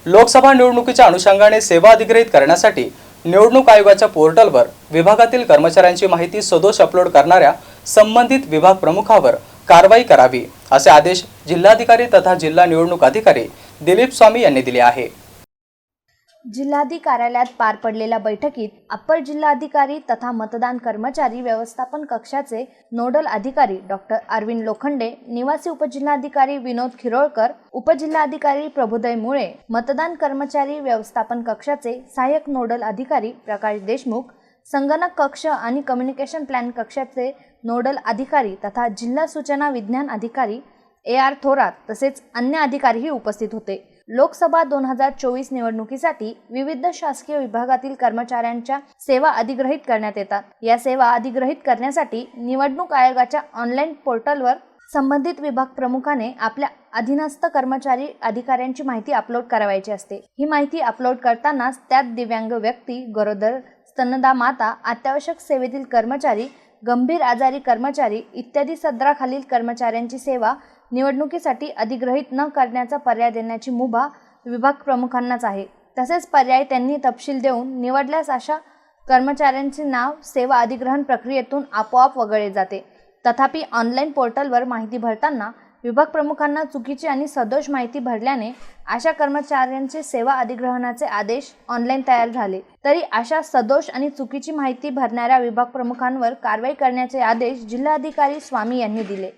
लोकसभा निवडणुकीच्या अनुषंगाने सेवा अधिग्रहित करण्यासाठी निवडणूक आयोगाच्या पोर्टलवर विभागातील कर्मचाऱ्यांची माहिती सदोष अपलोड करणाऱ्या संबंधित विभाग प्रमुखावर कारवाई करावी असे आदेश जिल्हाधिकारी तथा जिल्हा निवडणूक अधिकारी दिलीप स्वामी यांनी दिले आहे। जिल्हाधिकारी कार्यालयात पार पडलेल्या बैठकीत अप्पर जिल्हाधिकारी तथा मतदान कर्मचारी व्यवस्थापन कक्षाचे नोडल अधिकारी डॉक्टर अरविंद लोखंडे, निवासी उपजिल्हाधिकारी विनोद खिरोळकर, उपजिल्हाधिकारी प्रभुदय मुळे, मतदान कर्मचारी व्यवस्थापन कक्षाचे सहाय्यक नोडल अधिकारी प्रकाश देशमुख, संगणक कक्ष आणि कम्युनिकेशन प्लॅन कक्षाचे नोडल अधिकारी तथा जिल्हा सूचना विज्ञान अधिकारी AR थोरात तसेच अन्य अधिकारीही उपस्थित होते। लोकसभा 2024 निवडणुकीसाठी विविध शासकीय विभागातील कर्मचाऱ्यांच्या सेवा अधिग्रहित करण्यात येतात। या सेवा अधिग्रहित करण्यासाठी निवडणूक आयोगाच्या ऑनलाईन पोर्टलवर संबंधित विभाग प्रमुखाने आपल्या अधीनस्थ कर्मचारी अधिकाऱ्यांची माहिती अपलोड करायची असते। ही माहिती अपलोड करतानाच त्यात दिव्यांग व्यक्ती, गरोदर, स्तनदा माता, अत्यावश्यक सेवेतील कर्मचारी, गंभीर आजारी कर्मचारी इत्यादी सदराखालील कर्मचाऱ्यांची सेवा निवडणुकीसाठी अधिग्रहित न करण्याचा पर्याय देण्याची मुभा विभाग प्रमुखांनाच आहे। तसेच पर्याय त्यांनी तपशील देऊन निवडल्यास अशा कर्मचाऱ्यांचे नाव सेवा अधिग्रहण प्रक्रियेतून आपोआप वगळले जाते। तथापि ऑनलाईन पोर्टलवर माहिती भरताना विभाग प्रमुखांना चुकीची आणि सदोष माहिती भरल्याने अशा कर्मचाऱ्यांचे सेवा अधिग्रहणाचे आदेश ऑनलाईन तयार झाले। तरी अशा सदोष आणि चुकीची माहिती भरणाऱ्या विभाग प्रमुखांवर कारवाई करण्याचे आदेश जिल्हाधिकारी स्वामी यांनी दिले।